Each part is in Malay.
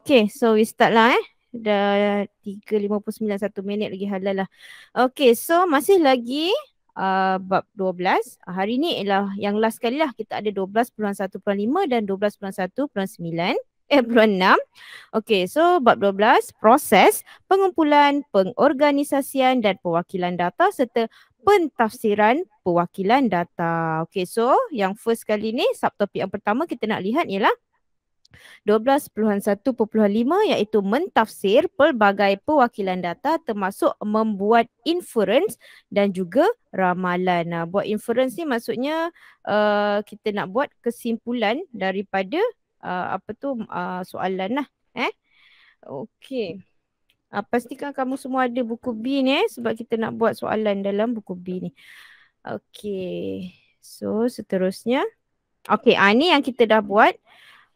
Okay, so we start lah Dah 3:59, 1 minit lagi halal lah. Okay, so masih lagi bab 12. Hari ni ialah yang last kali lah. Kita ada 12.1.5 dan 12.1.9. Peluang 6. Okay, so bab 12, proses pengumpulan, pengorganisasian dan pewakilan data serta pentafsiran pewakilan data. Okay, so yang first kali ni, subtopik yang pertama kita nak lihat ialah 12.1.5 iaitu mentafsir pelbagai pewakilan data termasuk membuat inference dan juga ramalan. Buat inference ni maksudnya kita nak buat kesimpulan daripada soalan lah. Okey. Pastikan kamu semua ada buku B ni sebab kita nak buat soalan dalam buku B ni. Okey. So seterusnya. Okey, ini yang kita dah buat.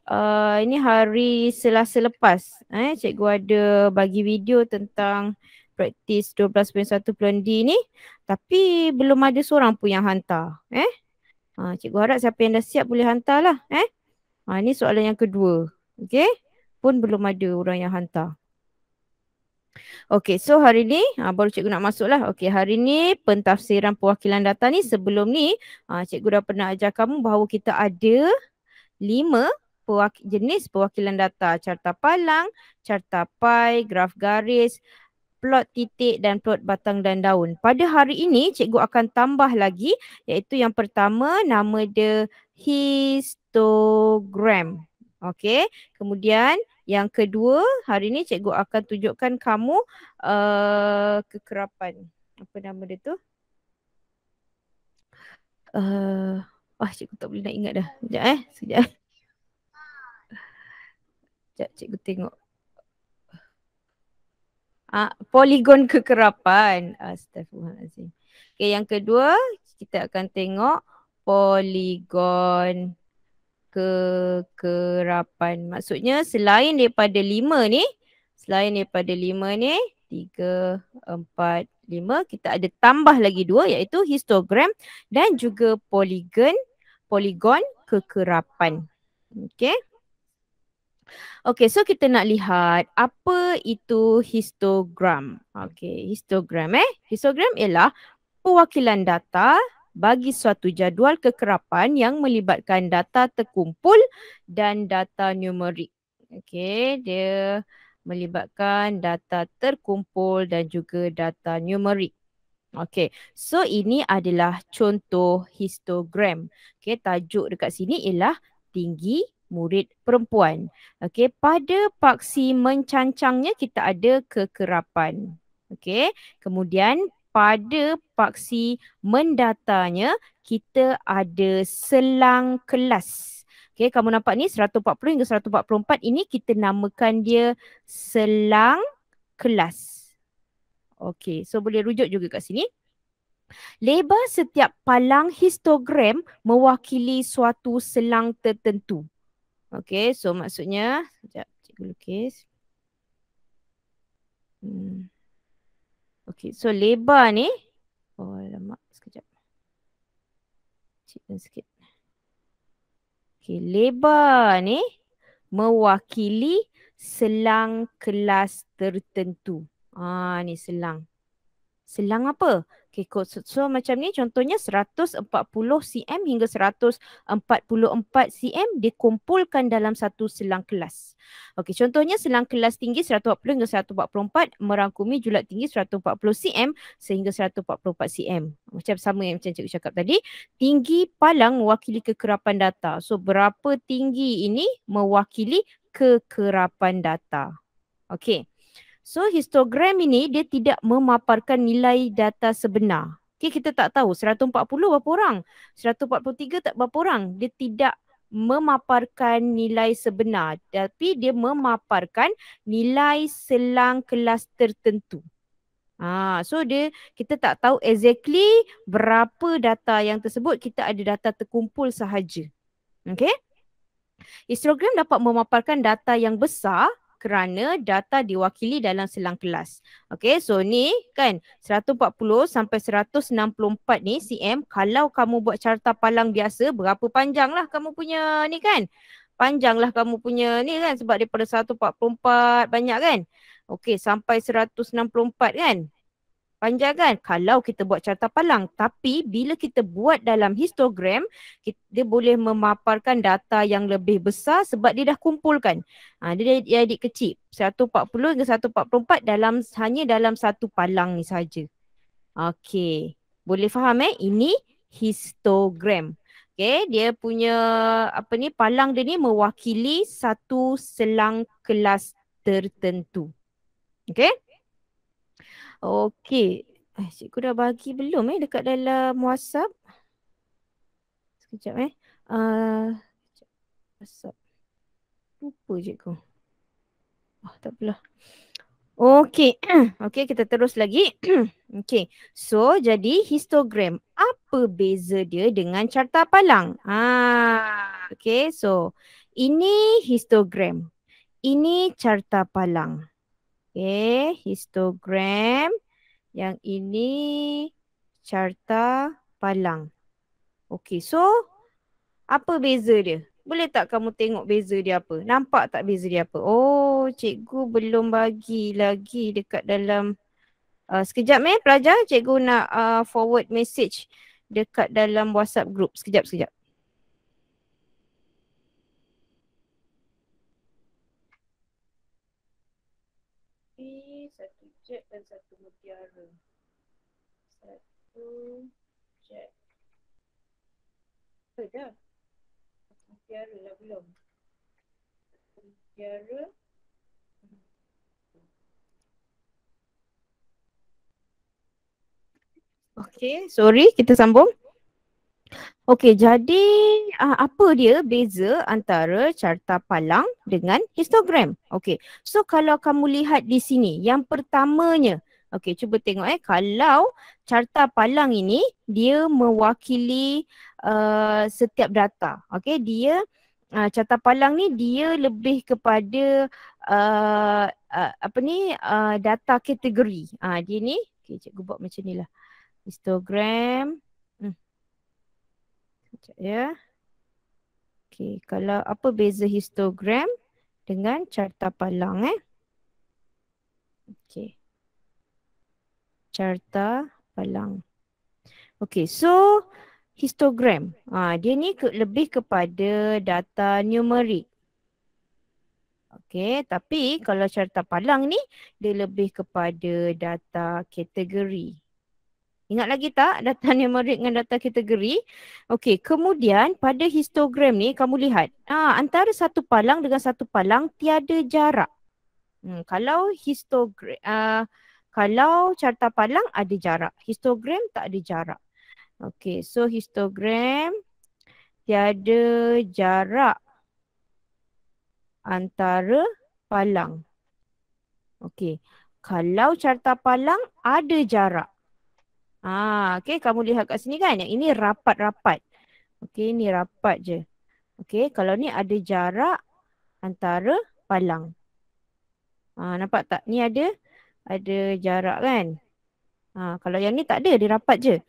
Ini hari Selasa lepas. Cikgu ada bagi video tentang praktis 12.1 D ni. Tapi belum ada seorang pun yang hantar. Cikgu harap siapa yang dah siap boleh hantar lah. Ini soalan yang kedua. Okey. Pun belum ada orang yang hantar. Okey, so hari ni baru cikgu nak masuk lah. Okey, hari ni pentafsiran pewakilan data ni, sebelum ni cikgu dah pernah ajar kamu bahawa kita ada 5 jenis pewakilan data. Carta palang, carta pie, graf garis, plot titik dan plot batang dan daun. Pada hari ini cikgu akan tambah lagi, iaitu yang pertama nama dia histogram. Okey, kemudian yang kedua, hari ni cikgu akan tunjukkan kamu kekerapan. Apa nama dia tu? Cikgu tak boleh nak ingat dah. Sekejap. Sekejap cikgu tengok. Poligon kekerapan. Astaghfirullahaladzim. Okay, yang kedua kita akan tengok poligon kekerapan. Maksudnya selain daripada 5 ni, 3, 4, 5, kita ada tambah lagi 2 iaitu histogram dan juga poligon kekerapan. Okey. Okey, so kita nak lihat apa itu histogram. Okey, histogram Histogram ialah pewakilan data bagi suatu jadual kekerapan yang melibatkan data terkumpul dan data numerik. Okey, dia melibatkan data terkumpul dan juga data numerik. Okey, so ini adalah contoh histogram. Okey, tajuk dekat sini ialah tinggi murid perempuan. Okey, pada paksi mencancangnya kita ada kekerapan. Okey, kemudian pada paksi mendatanya kita ada selang kelas. Okey, kamu nampak ni 140 hingga 144 ini kita namakan dia selang kelas. Okey, so boleh rujuk juga kat sini. Lebar setiap palang histogram mewakili suatu selang tertentu. Okey, so maksudnya, sekejap cikgu lukis. Okey, so lebar ni, alamak, sekejap. Cikgu sikit. Okey, lebar ni mewakili selang kelas tertentu. Ni selang. Selang apa? Okay, so macam ni contohnya 140 cm hingga 144 cm dikumpulkan dalam satu selang kelas. Okey, contohnya selang kelas tinggi 140 hingga 144 merangkumi julat tinggi 140 cm sehingga 144 cm. Macam sama yang macam cikgu cakap tadi, tinggi palang mewakili kekerapan data. So berapa tinggi ini mewakili kekerapan data. Okey. So histogram ini dia tidak memaparkan nilai data sebenar. Okay, kita tak tahu 140 berapa orang, 143 tak berapa orang. Dia tidak memaparkan nilai sebenar, tapi dia memaparkan nilai selang kelas tertentu. So kita tak tahu exactly berapa data yang tersebut, kita ada data terkumpul sahaja. Okay. Histogram dapat memaparkan data yang besar kerana data diwakili dalam selang kelas. Okey, so ni kan 140 sampai 164 ni cm. Kalau kamu buat carta palang biasa, berapa panjang lah kamu punya ni kan? panjanglah kamu punya ni kan sebab daripada 144 banyak kan. Okey, sampai 164 kan. Panjang kan? Kalau kita buat carta palang. Tapi bila kita buat dalam histogram, dia boleh memaparkan data yang lebih besar sebab dia dah kumpulkan. Dia jadi kecil. 140 hingga 144 hanya dalam satu palang ni saja. Okey. Boleh faham Ini histogram. Okey, dia punya palang dia ni mewakili satu selang kelas tertentu. Okey? Okey. Cikgu dah bagi belum dekat dalam WhatsApp? Sekejap WhatsApp. Lupa cikgu. Tak apalah. Okey. Okey, kita terus lagi. Okey. So, jadi histogram. Apa beza dia dengan carta palang? Okey, so ini histogram. Ini carta palang. Okey, histogram. Yang ini carta palang. Okey, so apa beza dia? Boleh tak kamu tengok beza dia apa? Nampak tak beza dia apa? Oh, cikgu belum bagi lagi dekat dalam. Sekejap pelajar. Cikgu nak forward message dekat dalam WhatsApp group. Sekejap. Satu jet dan satu mutiara. Satu jet. Dah. Mutiara lah belum. Mutiara. Okey, sorry, kita sambung. Okey, jadi apa dia beza antara carta palang dengan histogram? Okey, so kalau kamu lihat di sini, yang pertamanya, okey, cuba tengok kalau carta palang ini, dia mewakili setiap data. Okey, dia carta palang ni dia lebih kepada data kategori. Dia ni, okey, cikgu buat macam ni lah. Histogram. Sekejap ya. Okey, kalau apa beza histogram dengan carta palang Okey. Carta palang. Okey, so histogram. Dia ni lebih kepada data numerik. Okey, tapi kalau carta palang ni dia lebih kepada data kategori. Ingat lagi tak data numerik dengan data kategori? Okey, kemudian pada histogram ni kamu lihat antara satu palang dengan satu palang tiada jarak. Kalau histogram, kalau carta palang ada jarak, histogram tak ada jarak. Okey, so histogram tiada jarak antara palang. Okey, kalau carta palang ada jarak. Okey, kamu lihat kat sini kan, yang ini rapat-rapat. Okey, ni rapat je. Okey, kalau ni ada jarak antara palang. Nampak tak? Ni ada jarak kan? Kalau yang ni tak ada, dia rapat je.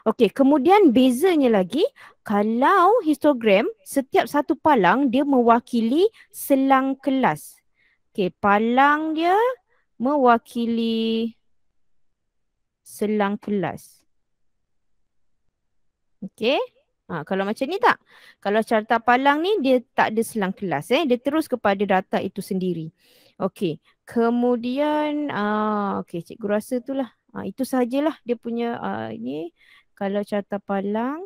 Okey, kemudian bezanya lagi, kalau histogram, setiap satu palang dia mewakili selang kelas. Okey, palang dia mewakili selang kelas. Okey. Kalau macam ni tak? Kalau carta palang ni dia tak ada selang kelas dia terus kepada data itu sendiri. Okey. Kemudian okey, cikgu rasa itulah. Itu sajalah dia punya ini kalau carta palang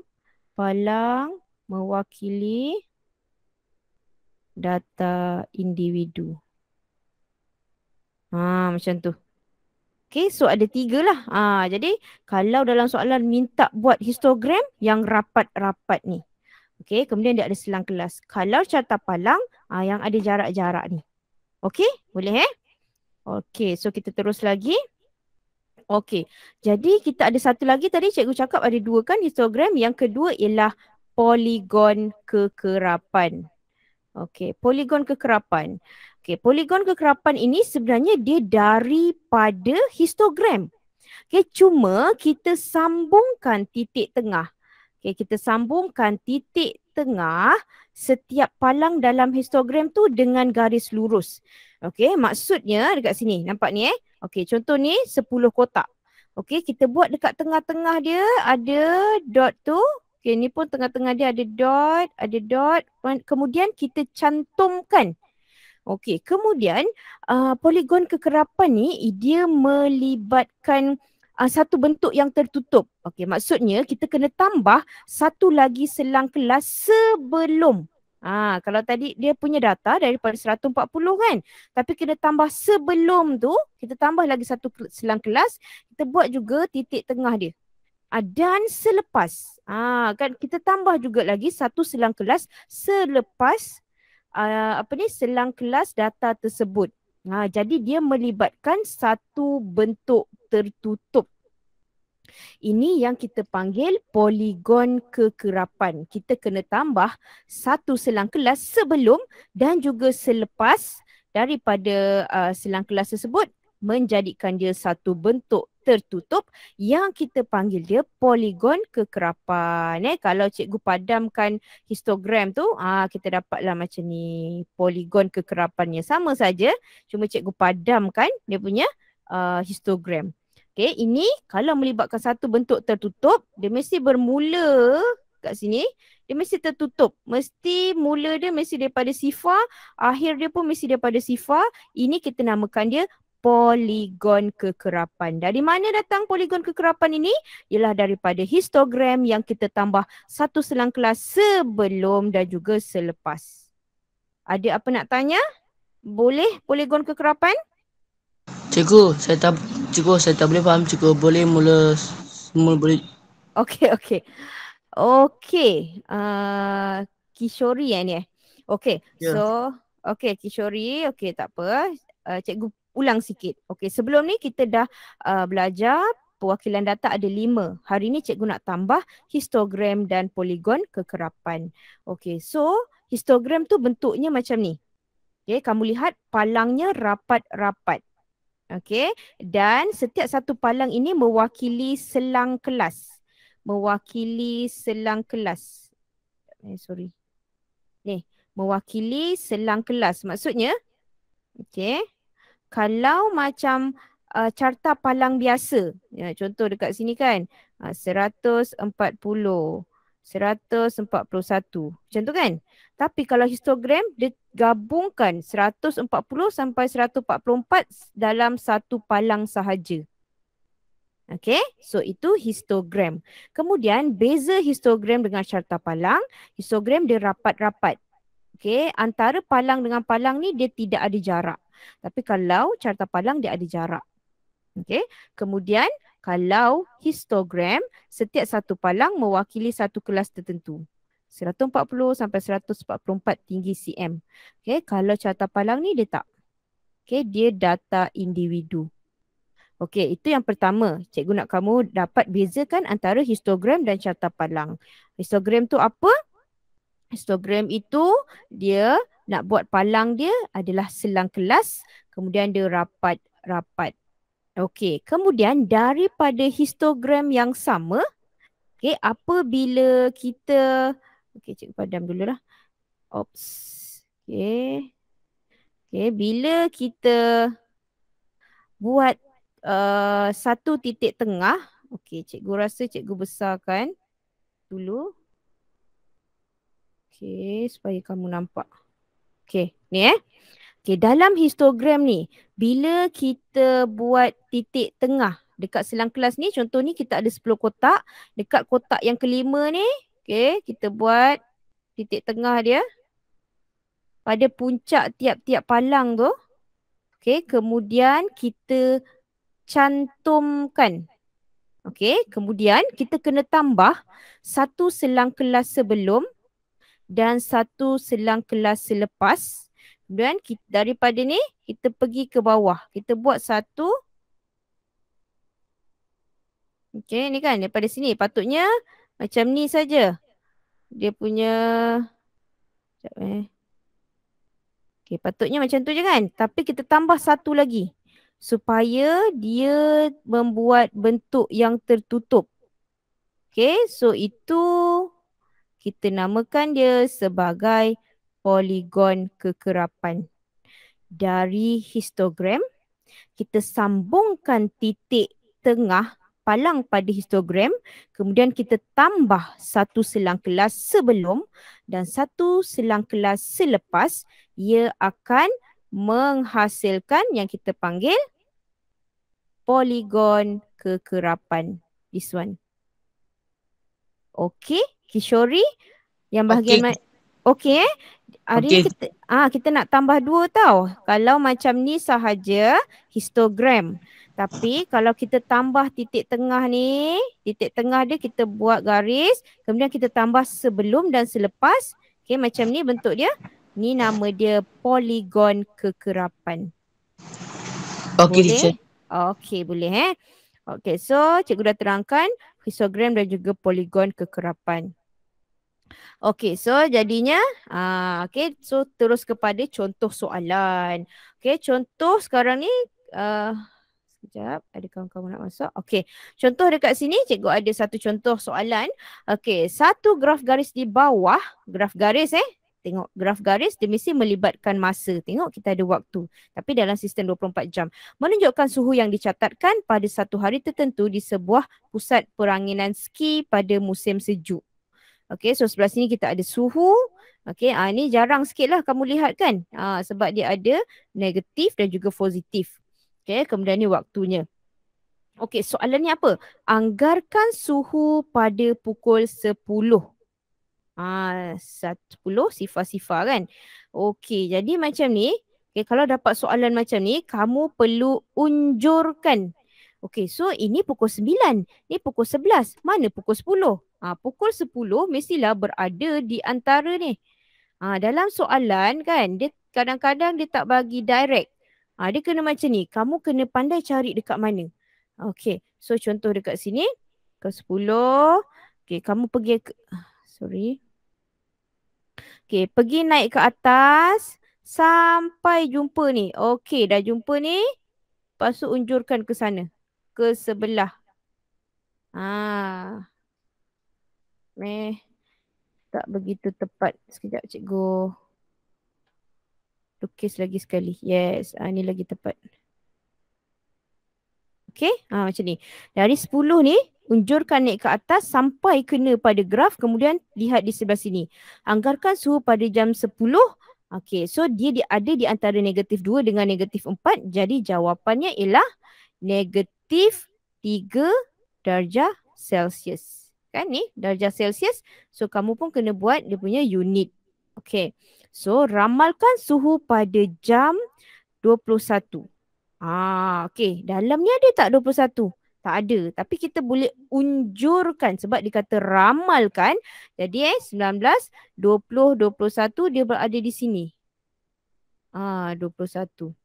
mewakili data individu. Macam tu. Okay, so ada 3 lah. Jadi kalau dalam soalan minta buat histogram yang rapat-rapat ni. Okay, kemudian dia ada selang kelas. Kalau carta palang, yang ada jarak-jarak ni. Okay, boleh Okay, so kita terus lagi. Okay, jadi kita ada satu lagi tadi cikgu cakap ada 2 kan histogram. Yang kedua ialah poligon kekerapan. Okay, poligon kekerapan. Okay, poligon kekerapan ini sebenarnya dia daripada histogram. Okay, cuma kita sambungkan titik tengah. Okay, kita sambungkan titik tengah setiap palang dalam histogram tu dengan garis lurus. Okay, maksudnya dekat sini. Nampak ni Okay, contoh ni 10 kotak. Okay, kita buat dekat tengah-tengah dia ada dot tu. Okay, ni pun tengah-tengah dia ada dot, ada dot. Kemudian kita cantumkan. Okay, kemudian poligon kekerapan ni dia melibatkan satu bentuk yang tertutup. Okay, maksudnya kita kena tambah satu lagi selang kelas sebelum. Kalau tadi dia punya data daripada 140 kan. Tapi kena tambah sebelum tu, kita tambah lagi satu selang kelas, kita buat juga titik tengah dia. Dan selepas, kan kita tambah juga lagi satu selang kelas selepas selang kelas data tersebut. Jadi dia melibatkan satu bentuk tertutup. Ini yang kita panggil poligon kekerapan. Kita kena tambah satu selang kelas sebelum dan juga selepas daripada selang kelas tersebut menjadikan dia satu bentuk tertutup yang kita panggil dia poligon kekerapan. Kalau cikgu padamkan histogram tu, kita dapatlah macam ni. Poligon kekerapannya sama saja, cuma cikgu padamkan dia punya histogram. Okay, ini kalau melibatkan satu bentuk tertutup, dia mesti bermula kat sini, dia mesti tertutup. Mesti mula dia mesti daripada sifar, akhir dia pun mesti daripada sifar. Ini kita namakan dia poligon kekerapan. Dari mana datang poligon kekerapan ini? Ialah daripada histogram yang kita tambah satu selang kelas sebelum dan juga selepas. Ada apa nak tanya? Boleh poligon kekerapan? Cikgu, saya tak boleh faham. Cikgu, boleh mula boleh. Okey. Kishori ni Okey. Ya. Kishori. Okey, tak apa. Cikgu ulang sikit. Okey, sebelum ni kita dah belajar perwakilan data ada 5. Hari ni cikgu nak tambah histogram dan poligon kekerapan. Okey, so histogram tu bentuknya macam ni. Okey, kamu lihat palangnya rapat-rapat. Okey, dan setiap satu palang ini mewakili selang kelas. Mewakili selang kelas. Mewakili selang kelas. Maksudnya, okey, kalau macam carta palang biasa, contoh dekat sini kan, 140, 141. Macam tu kan? Tapi kalau histogram, dia gabungkan 140 sampai 144 dalam satu palang sahaja. Okay, so itu histogram. Kemudian beza histogram dengan carta palang, histogram dia rapat-rapat. Okay, antara palang dengan palang ni dia tidak ada jarak. Tapi kalau carta palang dia ada jarak. Okay, kemudian kalau histogram, setiap satu palang mewakili satu kelas tertentu. 140 sampai 144 tinggi cm. Okay, kalau carta palang ni dia tak. Okay, dia data individu. Okey, itu yang pertama. Cikgu nak kamu dapat bezakan antara histogram dan carta palang. Histogram tu apa? Histogram itu dia nak buat palang dia adalah selang kelas, kemudian dia rapat-rapat. Okey, kemudian daripada histogram yang sama, okey, apabila kita cikgu padam dululah. Oops. Okey, bila kita buat satu titik tengah. Okey, cikgu rasa cikgu besarkan dulu. Okey, supaya kamu nampak. Okey, ni Okey, dalam histogram ni, bila kita buat titik tengah dekat selang kelas ni, contoh ni kita ada 10 kotak. Dekat kotak yang kelima ni, okey, kita buat titik tengah dia pada puncak tiap-tiap palang tu. Okey, kemudian kita cantumkan. Okey, kemudian kita kena tambah satu selang kelas sebelum dan satu selang kelas selepas. Kemudian daripada ni kita pergi ke bawah. Kita buat satu. Okey, ni kan daripada sini patutnya macam ni saja. Dia punya Okey, patutnya macam tu je kan? Tapi kita tambah satu lagi supaya dia membuat bentuk yang tertutup. Okay, so itu kita namakan dia sebagai poligon kekerapan. Dari histogram, kita sambungkan titik tengah palang pada histogram, kemudian kita tambah satu selang kelas sebelum dan satu selang kelas selepas, ia akan menghasilkan yang kita panggil poligon kekerapan. This one. Okey, Kishori, yang bahagian Okey. okey hari ni Okey. kita nak tambah 2 tau. Kalau macam ni sahaja histogram. Tapi kalau kita tambah titik tengah ni, titik tengah dia kita buat garis, kemudian kita tambah sebelum dan selepas. Okey, macam ni bentuk dia. Ni nama dia poligon kekerapan. Okey, Boleh? teacher. Okey, boleh Okey, so cikgu dah terangkan histogram dan juga poligon kekerapan. Okey, so jadinya, okey, so terus kepada contoh soalan. Okey, contoh sekarang ni, sekejap, ada kawan-kawan nak masuk. Okey, contoh dekat sini cikgu ada satu contoh soalan. Okey, satu graf garis di bawah, graf garis tengok graf garis dia mesti melibatkan masa. Tengok kita ada waktu. Tapi dalam sistem 24 jam. Menunjukkan suhu yang dicatatkan pada satu hari tertentu di sebuah pusat peranginan ski pada musim sejuk. Okey, so sebelah sini kita ada suhu. Okey, ini jarang sikit lah kamu lihat kan. Sebab dia ada negatif dan juga positif. Okey, kemudian ni waktunya. Okey, soalannya apa? Anggarkan suhu pada pukul 10. 10 sifar-sifar kan. Okey, jadi macam ni. Okay, kalau dapat soalan macam ni, kamu perlu unjurkan. Okey, so ini pukul 9. Ni pukul 11. Mana pukul 10? Pukul 10 mestilah berada di antara ni. Dalam soalan kan, dia kadang-kadang dia tak bagi direct. Dia kena macam ni. Kamu kena pandai cari dekat mana. Okey, so contoh dekat sini. Ke 10. Okey, kamu pergi ke... Sorry. Okey, pergi naik ke atas sampai jumpa ni. Okey, dah jumpa ni. Lepas tu unjurkan ke sana. Ke sebelah. Tak begitu tepat. Sekejap cikgu. Lukis lagi sekali. Yes, ni lagi tepat. Okey, macam ni. Dari 10 ni, unjurkan naik ke atas sampai kena pada graf. Kemudian lihat di sebelah sini. Anggarkan suhu pada jam 10. Okey, so dia ada di antara negatif 2 dengan negatif 4. Jadi jawapannya ialah negatif 3 darjah Celsius. Kan ni, darjah Celsius. So kamu pun kena buat dia punya unit. Okey, so ramalkan suhu pada jam 21. Okey. Dalam ni ada tak 21? Tak ada. Tapi kita boleh unjurkan sebab dia kata ramalkan. Jadi 19, 20, 21 dia berada di sini. 21.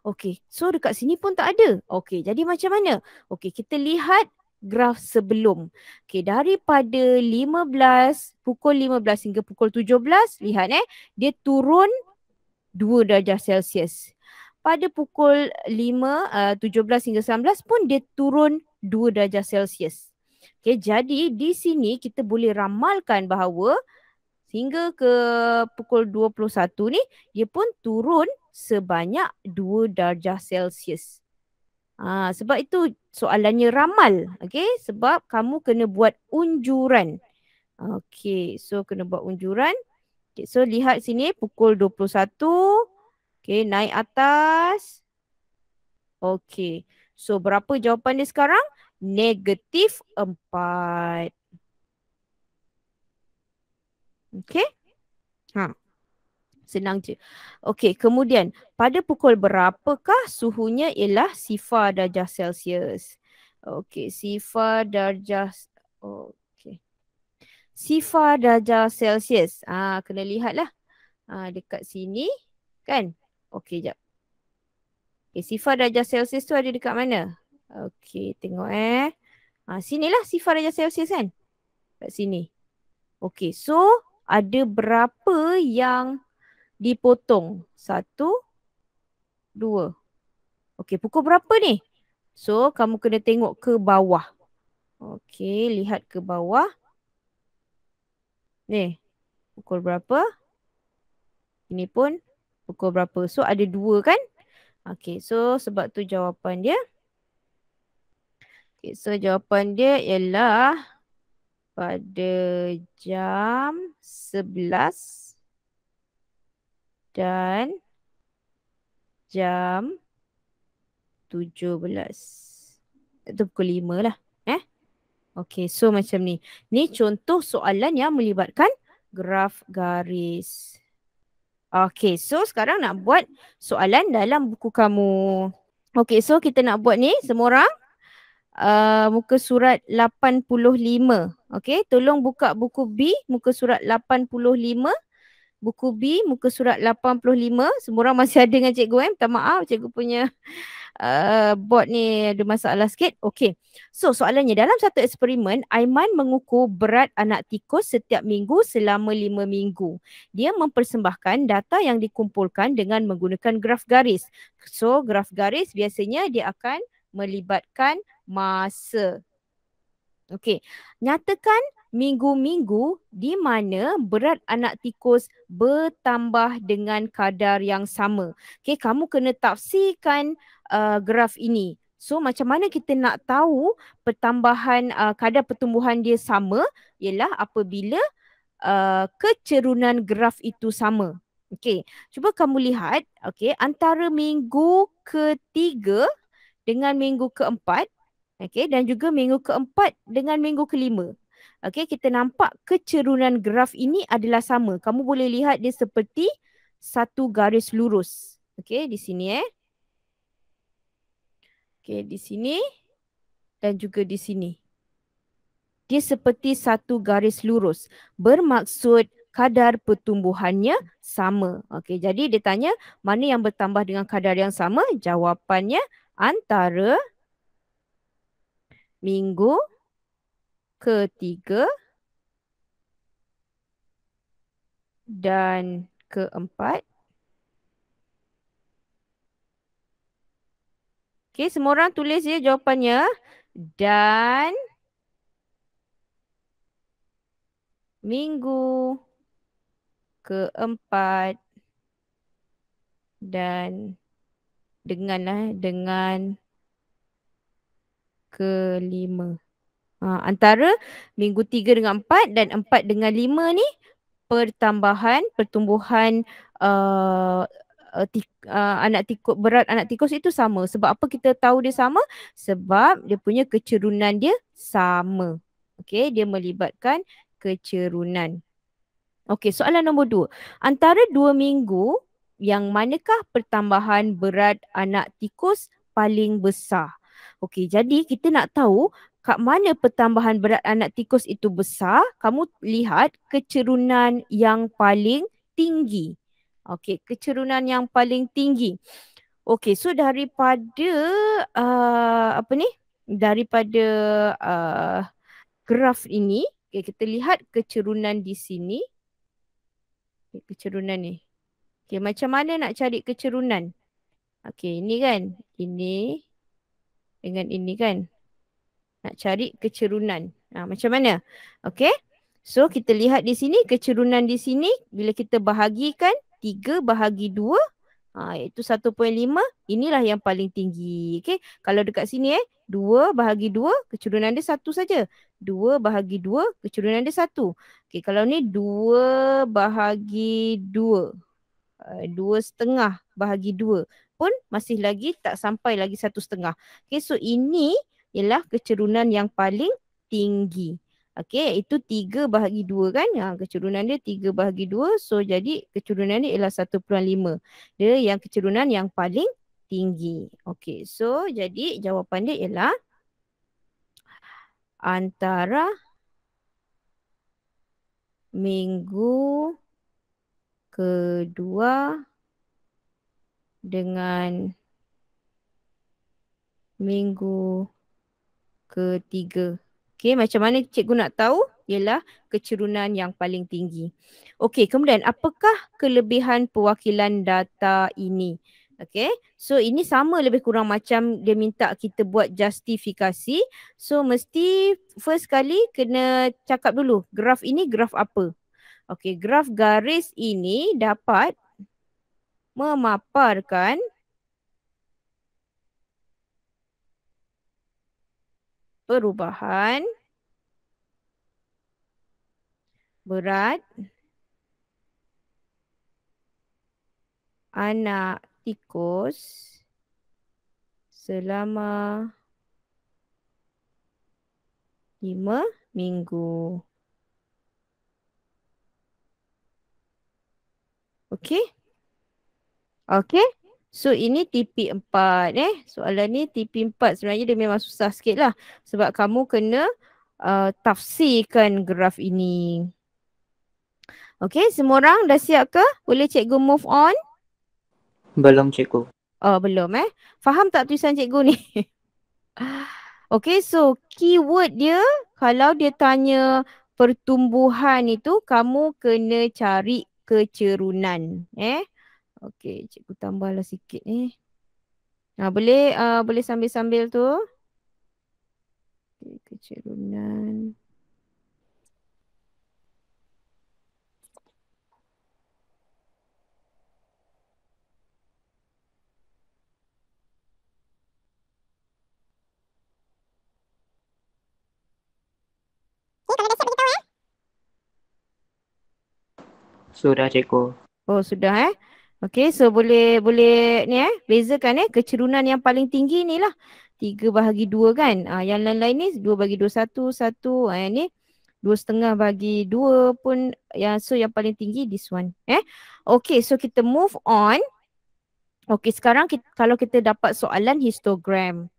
Okey. So dekat sini pun tak ada. Okey. Jadi macam mana? Okey. Kita lihat graf sebelum. Okey. Daripada 15, pukul 15 hingga pukul 17. Lihat dia turun 2 darjah Celsius. Pada pukul 17 hingga 19 pun dia turun 2 darjah Celsius. Okay, jadi di sini kita boleh ramalkan bahawa hingga ke pukul 21 ni dia pun turun sebanyak 2 darjah Celsius. Sebab itu soalannya ramal. Okay, sebab kamu kena buat unjuran. Okay, so kena buat unjuran. Okay, so lihat sini pukul 21. Okay, naik atas. Okay. So, berapa jawapan dia sekarang? Negatif 4. Okay. Senang je. Okay, kemudian pada pukul berapakah suhunya ialah sifar darjah Celsius? Okay, sifar darjah... Okay. Sifar darjah Celsius. Kena lihatlah. Dekat sini. Kan? Okey, jap. Okay, sifar darjah Celsius tu ada dekat mana? Okey, tengok sinilah sifar darjah Celsius kan? Kat sini. Okey, so ada berapa yang dipotong? 1, 2. Okey, pukul berapa ni? So, kamu kena tengok ke bawah. Okey, lihat ke bawah. Ni, pukul berapa? Ini pun pukul berapa? So ada 2 kan? Okey, so sebab tu jawapan dia. Okay, so jawapan dia ialah pada jam 11 dan jam 17. Itu pukul 5 lah. Okey, so macam ni. Ni contoh soalan yang melibatkan graf garis. Okey, so sekarang nak buat soalan dalam buku kamu. Okey, so kita nak buat ni semua orang. Muka surat 85. Okey, tolong buka buku B, muka surat 85. Buku B, muka surat 85. Semua orang masih ada dengan cikgu. Minta maaf, cikgu punya board ni ada masalah sikit. Okey. So soalannya, dalam satu eksperimen, Aiman mengukur berat anak tikus setiap minggu selama 5 minggu. Dia mempersembahkan data yang dikumpulkan dengan menggunakan graf garis. So graf garis biasanya dia akan melibatkan masa. Okey. Nyatakan minggu-minggu di mana berat anak tikus bertambah dengan kadar yang sama. Okey, kamu kena tafsirkan graf ini. So macam mana kita nak tahu pertambahan kadar pertumbuhan dia sama? Ialah apabila kecerunan graf itu sama. Okey, cuba kamu lihat, okey, antara minggu ketiga dengan minggu keempat, okey, dan juga minggu keempat dengan minggu kelima. Okey, kita nampak kecerunan graf ini adalah sama. Kamu boleh lihat dia seperti satu garis lurus. Okey, di sini Okey, di sini dan juga di sini. Dia seperti satu garis lurus. Bermaksud kadar pertumbuhannya sama. Okey, jadi dia tanya mana yang bertambah dengan kadar yang sama? Jawapannya antara minggu ketiga dan keempat. Okey, semua orang tulis je jawapannya. Dan minggu keempat dan dengan kelima. Antara minggu 3 dengan 4 dan 4 dengan 5 ni pertumbuhan berat anak tikus itu sama. Sebab apa kita tahu dia sama? Sebab dia punya kecerunan dia sama. Okey, dia melibatkan kecerunan. Okey, soalan nombor 2. Antara 2 minggu, yang manakah pertambahan berat anak tikus paling besar? Okey, jadi kita nak tahu kat mana pertambahan berat anak tikus itu besar. Kamu lihat kecerunan yang paling tinggi. Okey, kecerunan yang paling tinggi. Okey, so daripada daripada graf ini, okay, kita lihat kecerunan di sini. Okay, kecerunan ni. Okey, macam mana nak cari kecerunan? Okey, ini kan. Ini dengan ini kan. Nak cari kecerunan. Macam mana? Okey. So kita lihat di sini kecerunan di sini bila kita bahagikan 3 bahagi 2 iaitu 1.5, inilah yang paling tinggi. Okey. Kalau dekat sini 2 bahagi 2 kecerunan dia 1 saja. 2 bahagi 2 kecerunan dia 1. Okey, kalau ni 2 bahagi 2. 2.5 bahagi 2 pun masih lagi tak sampai lagi 1.5. Okey, so ini ialah kecerunan yang paling tinggi. Okey, iaitu 3 bahagi 2 kan. Kecerunan dia 3 bahagi 2. So jadi kecerunan dia ialah 1.5. Dia yang kecerunan yang paling tinggi. Okey, so jadi jawapan dia ialah antara minggu kedua dengan minggu ketiga. Okey, macam mana cikgu nak tahu? Ialah kecerunan yang paling tinggi. Okey, kemudian apakah kelebihan perwakilan data ini? Okay, so ini sama lebih kurang macam dia minta kita buat justifikasi. So mesti first kali kena cakap dulu graf ini graf apa. Okay, graf garis ini dapat memaparkan perubahan berat anak tikus selama 5 minggu. Okey? Okey? So ini TP4 Soalan ni TP4 sebenarnya dia memang susah sikit lah. Sebab kamu kena tafsirkan graf ini. Okey, semua orang dah siap ke? Boleh cikgu move on? Belum cikgu. Oh, belum Faham tak tulisan cikgu ni? Okay, so keyword dia kalau dia tanya pertumbuhan itu kamu kena cari kecerunan. Okay, cikgu tambahlah sikit boleh sambil-sambil tu. Okay, kecerunan. Sudah cikgu. Oh, sudah Okay, so boleh ni bezakan kecerunan yang paling tinggi ni lah. 3/2 kan. Yang lain-lain ni 2/21, 1. Ni 2/2/2 pun so yang paling tinggi this one. Okay, so kita move on. Okay, sekarang kalau kita dapat soalan histogram.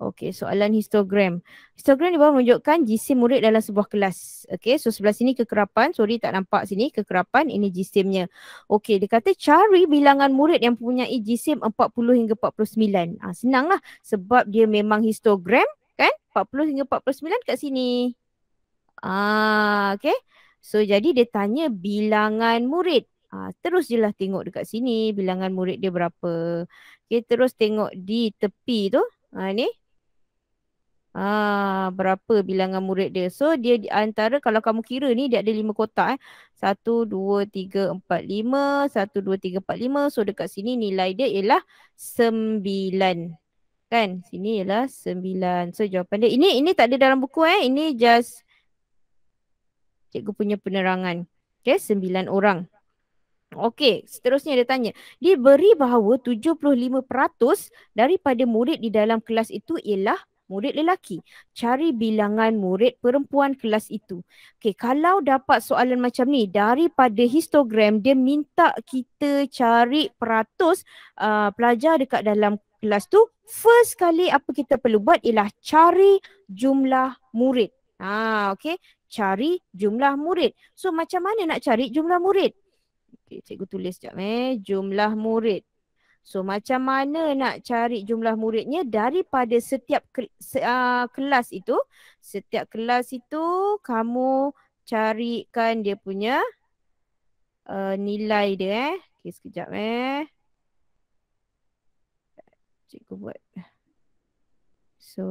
Okey, soalan histogram. Histogram ni baru menunjukkan jisim murid dalam sebuah kelas. Okey, so sebelah sini kekerapan. Sorry tak nampak sini kekerapan. Ini jisimnya. Okey, dia kata cari bilangan murid yang mempunyai jisim 40 hingga 49. Senanglah sebab dia memang histogram kan? 40 hingga 49 kat sini. Okey. So jadi dia tanya bilangan murid. Terus je lah tengok dekat sini bilangan murid dia berapa. Okey, terus tengok di tepi tu. Ni. Berapa bilangan murid dia. So dia di antara kalau kamu kira ni dia ada 5 kotak 1, 2, 3, 4, 5. 1, 2, 3, 4, 5. So dekat sini nilai dia ialah 9. Kan? Sini ialah 9. So jawapan dia. Ini tak ada dalam buku Ini just cikgu punya penerangan. Okay, 9 orang. Okey, seterusnya dia tanya. Diberi bahawa 75% daripada murid di dalam kelas itu ialah murid lelaki. Cari bilangan murid perempuan kelas itu. Okey, kalau dapat soalan macam ni daripada histogram, dia minta kita cari peratus pelajar dekat dalam kelas tu. First kali apa kita perlu buat ialah cari jumlah murid. Okey, cari jumlah murid. So macam mana nak cari jumlah murid? Okay, cikgu tulis sekejap jumlah murid. So macam mana nak cari jumlah muridnya daripada setiap kelas itu. Setiap kelas itu kamu carikan dia punya nilai dia Okay, sekejap cikgu buat. So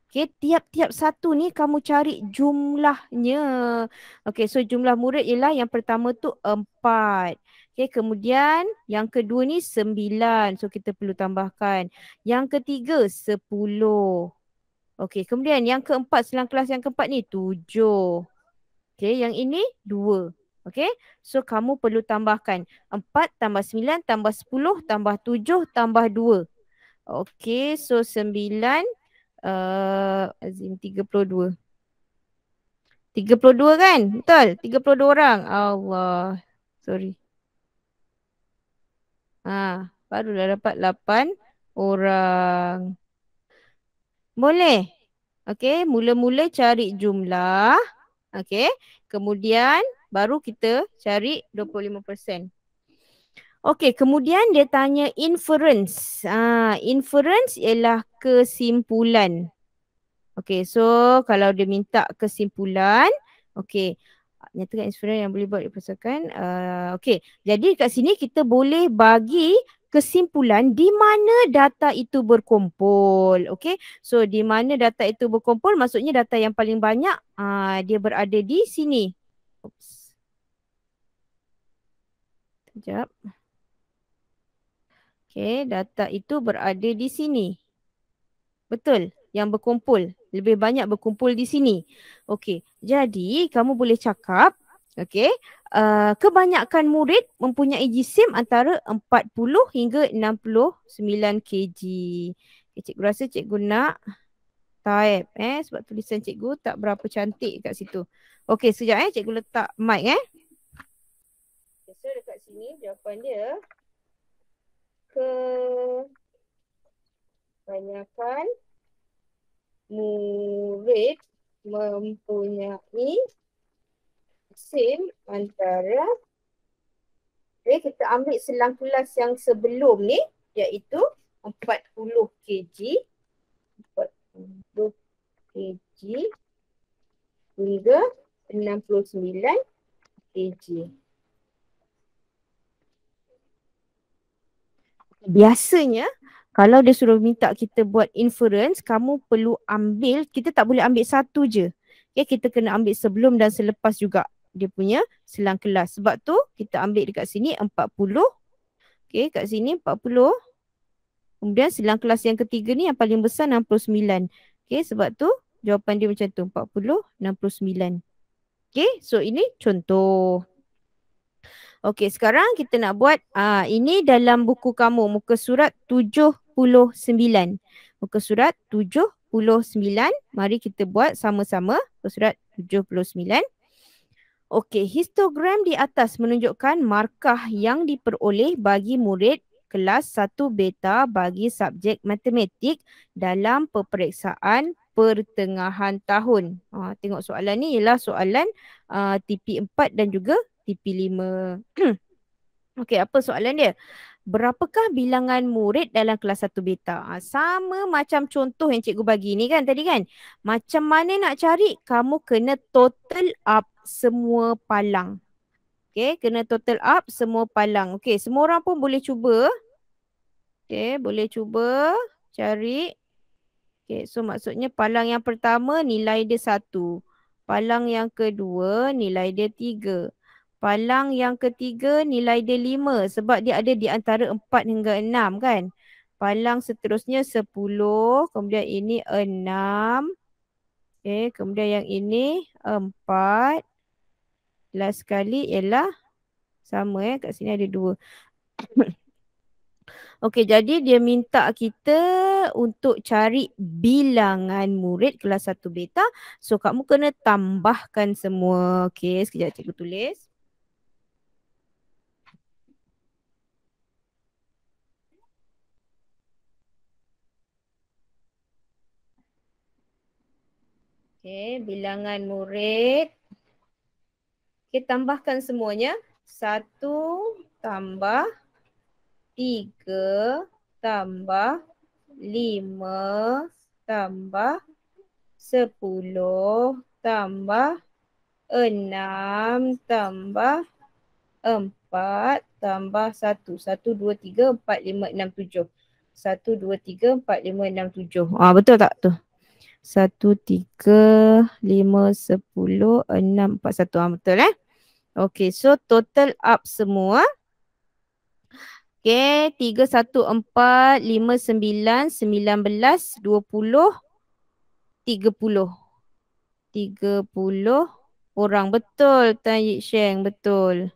Okay, tiap-tiap satu ni kamu cari jumlahnya. Okay, so jumlah murid ialah yang pertama tu 4. Okay, kemudian yang kedua ni 9. So kita perlu tambahkan. Yang ketiga 10. Okay, kemudian yang keempat, selang kelas yang keempat ni 7. Okay, yang ini 2. Okay, so kamu perlu tambahkan 4 tambah 9 tambah 10 tambah 7 tambah 2. Okay, so 9 Azim 32. 32 kan? Betul? 32 orang. Allah. Sorry. Barulah dapat 8 orang. Boleh? Okey, mula-mula cari jumlah. Okey, kemudian baru kita cari 25%. Okey, kemudian dia tanya inference. Inference ialah kesimpulan. Okey, so kalau dia minta kesimpulan, okey, Nyatakan inference yang boleh buat dipasarkan. Okey, jadi kat sini kita boleh bagi kesimpulan di mana data itu berkumpul. Okey, so di mana data itu berkumpul maksudnya data yang paling banyak dia berada di sini. Oops. Sekejap. Okey, data itu berada di sini. Betul, yang berkumpul. Lebih banyak berkumpul di sini. Okey, jadi kamu boleh cakap, okey, kebanyakan murid mempunyai jisim antara 40 hingga 69 kg. Okay, cikgu rasa cikgu nak type sebab tulisan cikgu tak berapa cantik kat situ. Okey, sekejap cikgu letak mic Okay, so dekat sini jawapan dia kebanyakan murid mempunyai jisim antara kita ambil selang kelas yang sebelum ni iaitu 40 kg 40 kg hingga 69 kg. Biasanya kalau dia suruh minta kita buat inference, kamu perlu ambil, kita tak boleh ambil satu je. Okay, kita kena ambil sebelum dan selepas juga dia punya selang kelas. Sebab tu kita ambil dekat sini 40. Okay, kat sini 40. Kemudian selang kelas yang ketiga ni yang paling besar 69. Okay, sebab tu jawapan dia macam tu 40, 69. Okay, so ini contoh. Okey, sekarang kita nak buat ini dalam buku kamu, muka surat 79. Muka surat 79. Mari kita buat sama-sama muka surat 79. Okey, histogram di atas menunjukkan markah yang diperoleh bagi murid kelas 1 beta bagi subjek matematik dalam peperiksaan pertengahan tahun. Tengok soalan ni ialah soalan TP4 dan juga TP5. Okey, apa soalan dia? Berapakah bilangan murid dalam kelas 1 beta? Sama macam contoh yang cikgu bagi ni kan tadi kan. Macam mana nak cari? Kamu kena total up semua palang. Okey, kena total up semua palang. Okey, semua orang pun boleh cuba. Okey, boleh cuba cari. Okey, so maksudnya palang yang pertama nilai dia 1. Palang yang kedua nilai dia 3. Palang yang ketiga nilai dia 5 sebab dia ada di antara 4 hingga 6 kan. Palang seterusnya 10, kemudian ini 6. Okay, kemudian yang ini 4. Last sekali ialah sama kat sini ada 2. Okey, jadi dia minta kita untuk cari bilangan murid kelas 1 beta. So kamu kena tambahkan semua. Okey, sekejap cikgu tulis. Okay, bilangan murid. Okay, tambahkan semuanya. 1 tambah 3 tambah 5 tambah 10 tambah 6 tambah 4 tambah 1. 1, 2, 3, 4, 5, 6, 7. 1, 2, 3, 4, 5, 6, 7. Betul tak tu? 1, 3, 5, 10, 6, 4, 1. Betul Okay, so total up semua. Okay, 3, 1, 4, 5, 9, 19, 20, 30. 30 orang. Betul, Tan Yik Sheng. Betul.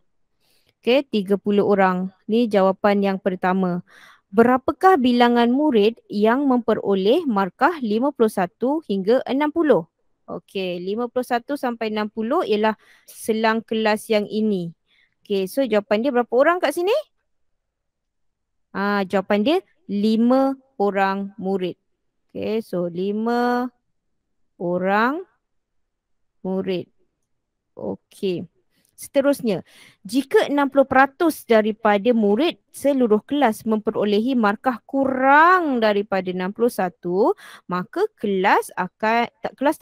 Okay, 30 orang. Ni jawapan yang pertama. Berapakah bilangan murid yang memperoleh markah 51 hingga 60? Okey, 51 sampai 60 ialah selang kelas yang ini. Okey, so jawapan dia berapa orang kat sini? Jawapan dia 5 orang murid. Okey, so 5 orang murid. Okey. Seterusnya, jika 60% daripada murid seluruh kelas memperolehi markah kurang daripada 61, maka kelas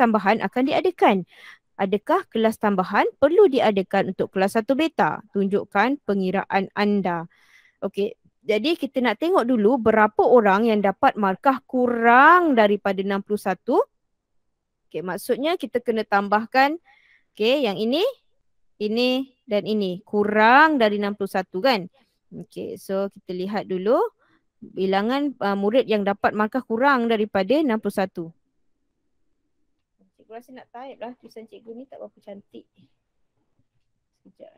tambahan akan diadakan. Adakah kelas tambahan perlu diadakan untuk kelas 1 beta? Tunjukkan pengiraan anda. Okey, jadi kita nak tengok dulu berapa orang yang dapat markah kurang daripada 61. Okey, maksudnya kita kena tambahkan yang ini dan ini kurang dari 61 kan. Okey, so kita lihat dulu bilangan murid yang dapat markah kurang daripada 61. Cikgu rasa nak type lah, tulisan cikgu ni tak berapa cantik. Sekejap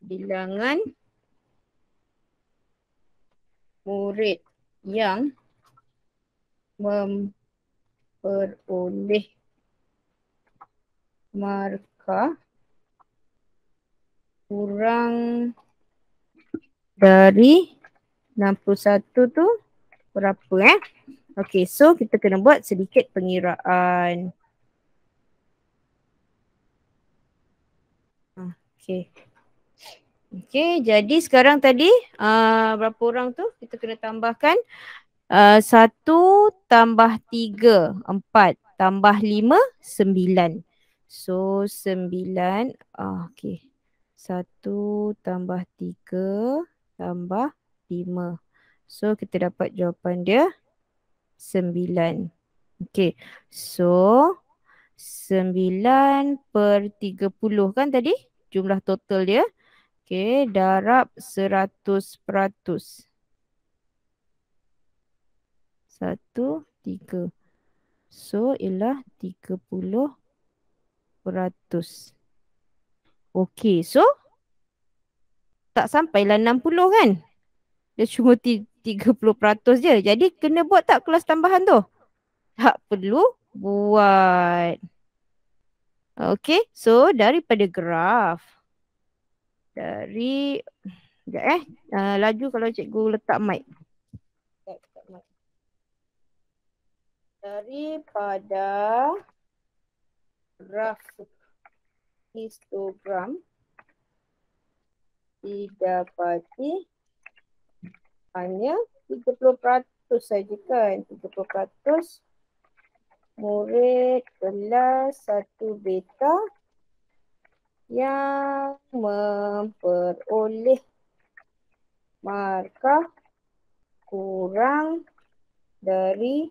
Bilangan murid yang memperoleh markah kurang dari 61 tu berapa Okey, so kita kena buat sedikit pengiraan. Okey. Okey, jadi sekarang tadi berapa orang tu? Kita kena tambahkan 1 tambah 3, 4 tambah 5, 9. So 9, okey. 1 tambah 3 tambah 5. So kita dapat jawapan dia 9. Okey, so 9 per 30 kan tadi jumlah total dia. Okey, darab 100%. 1, 3. So, ialah 30%. Okey, so tak sampailah 60 kan? Dia cuma 30% je. Jadi, kena buat tak kelas tambahan tu? Tak perlu buat. Okey, so daripada graf. Laju kalau cikgu letak mic. Daripada graf histogram didapati hanya 30% saja kan. 30% murid kelas 1 beta yang memperoleh markah kurang daripada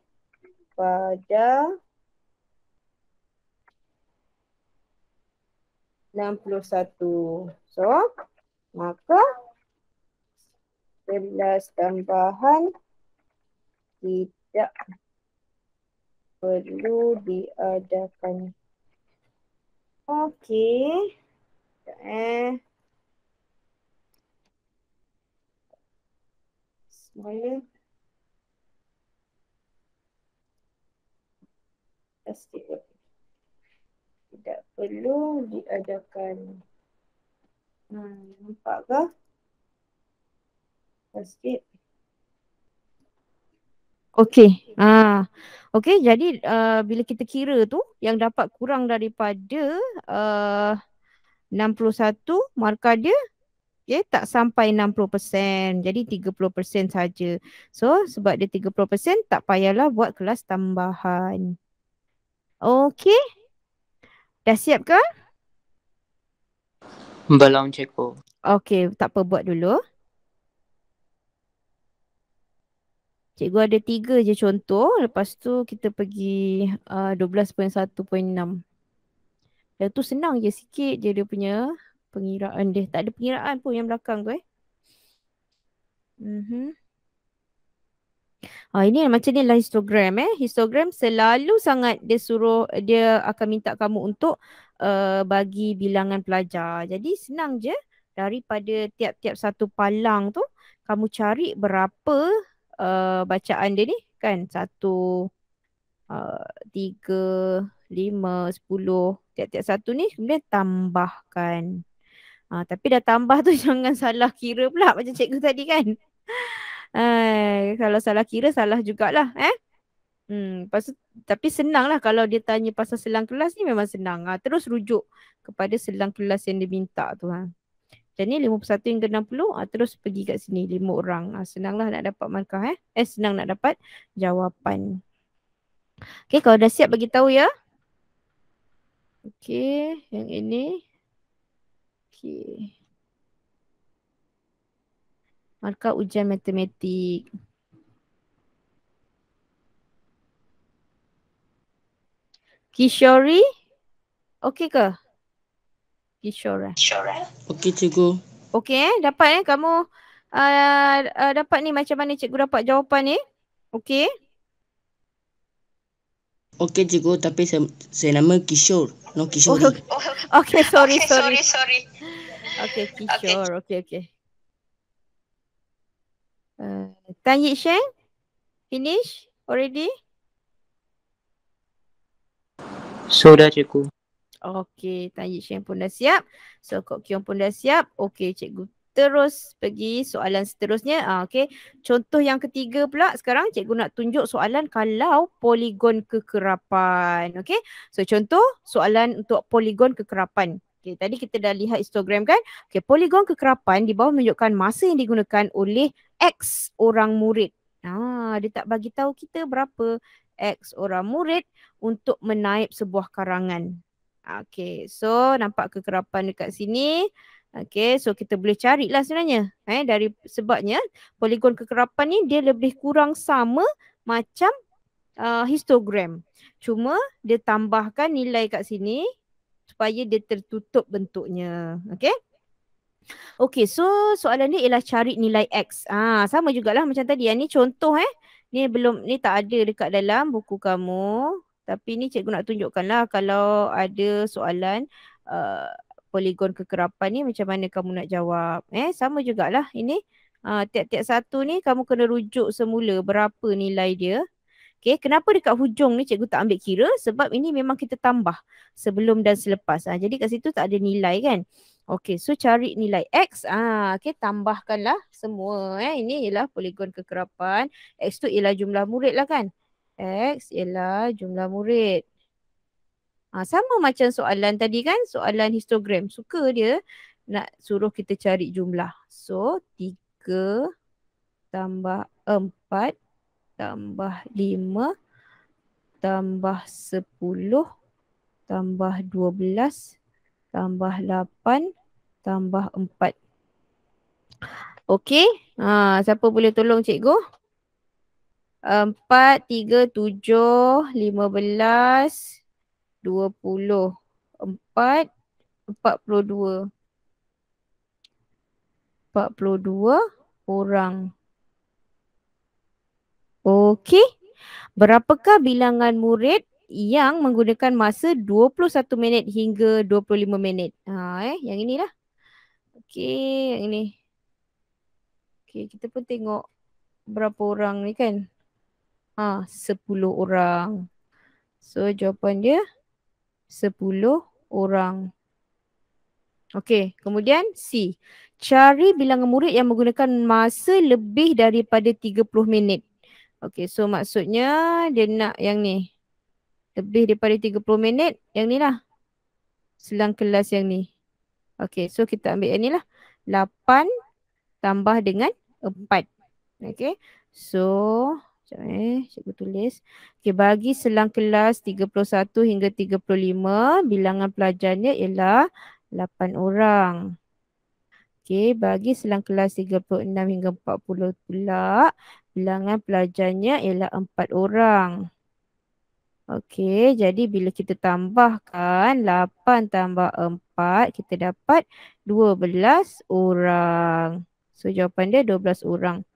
61. So, maka kelas tambahan tidak perlu diadakan. Okey. Semula. Tidak perlu diadakan. Nampak ke? Sikit. Okey. Okey, jadi bila kita kira tu yang dapat kurang daripada 61 markah dia tak sampai 60%. Jadi 30% saja. So sebab dia 30% tak payahlah buat kelas tambahan. Okey. Dah siap ke? Belum cikgu. Okey, tak apa, buat dulu. Cikgu ada 3 je contoh. Lepas tu kita pergi 12.1.6. Dan tu senang je, sikit je dia punya pengiraan dia. Tak ada pengiraan pun yang belakang tu Ini macam ni lah histogram Histogram selalu sangat dia akan minta kamu untuk bagi bilangan pelajar. Jadi senang je, daripada tiap-tiap satu palang tu kamu cari berapa bacaan dia ni kan. 1, 3, 5, 10. Tiap-tiap satu ni kemudian tambahkan. Tapi dah tambah tu jangan salah kira pula macam cikgu tadi kan. Kalau salah kira salah jugalah tapi senang lah kalau dia tanya pasal selang kelas ni, memang senang. Terus rujuk kepada selang kelas yang dia minta tu Macam ni 51 hingga 60. Terus pergi kat sini 5 orang. Senanglah nak dapat markah senang nak dapat jawapan. Okay, kalau dah siap bagi tahu ya. Okay, yang ini. Okay. Markah ujian matematik. Kishori, okey ke? Kishore. Okey cikgu. Okey dapat kamu dapat ni macam mana cikgu dapat jawapan ni? Okey. Okey cikgu, tapi saya nama Kishore, no Kishori. Okey, sorry. Okey, Kishore. Okey. Tan Yik Sheng, finish already? Sudah cikgu. Okey, Tan Yik Sheng pun dah siap. So, Kok Kiong pun dah siap. Okey, cikgu terus pergi soalan seterusnya. Okey, contoh yang ketiga pula sekarang cikgu nak tunjuk soalan kalau poligon kekerapan. Okey, so contoh soalan untuk poligon kekerapan. Okey, tadi kita dah lihat histogram kan. Okey, poligon kekerapan di bawah menunjukkan masa yang digunakan oleh X orang murid. Dia tak bagi tahu kita berapa X orang murid untuk menaip sebuah karangan. Okey, so nampak kekerapan dekat sini. Okey, so kita boleh carilah sebenarnya. Dari sebabnya poligon kekerapan ni dia lebih kurang sama macam histogram. Cuma dia tambahkan nilai kat sini supaya dia tertutup bentuknya. Okey. Okey, so soalan ni ialah cari nilai X. Sama jugalah macam tadi. Yang ni contoh ni tak ada dekat dalam buku kamu. Tapi ni cikgu nak tunjukkan lah kalau ada soalan poligon kekerapan ni macam mana kamu nak jawab. Sama jugalah ini. Tiap-tiap satu ni kamu kena rujuk semula berapa nilai dia. Okay, kenapa dekat hujung ni cikgu tak ambil kira? Sebab ini memang kita tambah sebelum dan selepas. Jadi kat situ tak ada nilai kan. Okay, so cari nilai X. Okay, tambahkanlah semua. Ini ialah poligon kekerapan. X tu ialah jumlah murid lah kan. X ialah jumlah murid. Sama macam soalan tadi kan. Soalan histogram. Suka dia nak suruh kita cari jumlah. So, 3 tambah 4 tambah 5 tambah 10 tambah 12 tambah 8 tambah 4. Okey. Siapa boleh tolong cikgu? 4, 3, 7, 15, 20. 4, 42. 42 orang. Okey. Berapakah bilangan murid yang menggunakan masa 21 minit hingga 25 minit? Yang inilah. Okey, yang ini. Okey, kita pun tengok berapa orang ni kan. 10 orang. So, jawapan dia 10 orang. Okey, kemudian C. Cari bilangan murid yang menggunakan masa lebih daripada 30 minit. Okey, so maksudnya dia nak yang ni. Lebih daripada 30 minit, yang ni lah. Selang kelas yang ni. Okey, so kita ambil yang ni lah. 8 tambah dengan 4. Okey, so cikgu tulis. Okey, bagi selang kelas 31 hingga 35, bilangan pelajarnya ialah 8 orang. Okey, bagi selang kelas 36 hingga 40 pula, bilangan pelajarnya ialah 4 orang. Okey, jadi bila kita tambahkan 8 tambah 4, kita dapat 12 orang. So, jawapan dia 12 orang.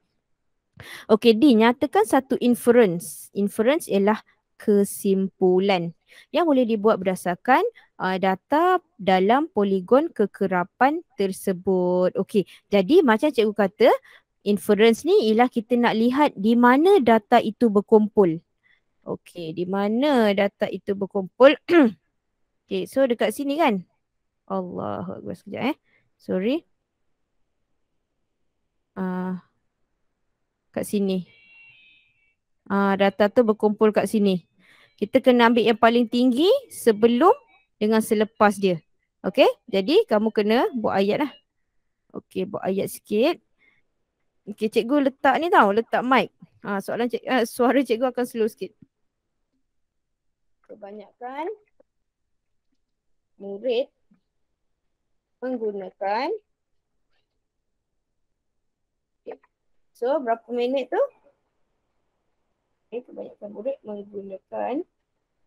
Okey, dinyatakan satu inference. Inference ialah kesimpulan yang boleh dibuat berdasarkan data dalam poligon kekerapan tersebut. Okey, jadi macam cikgu kata, inference ni ialah kita nak lihat di mana data itu berkumpul. Okey, di mana data itu berkumpul? Okey, so dekat sini kan? Allahuakbar, sekejap Sorry. Kat sini. Data tu berkumpul kat sini. Kita kena ambil yang paling tinggi sebelum dengan selepas dia. Okey, jadi kamu kena buat ayat lah. Okey, buat ayat sikit. Okey, cikgu letak ni tau, letak mic. Suara cikgu akan slow sikit. Kebanyakan murid menggunakan. Okay. So, berapa minit tu? Kebanyakan murid menggunakan.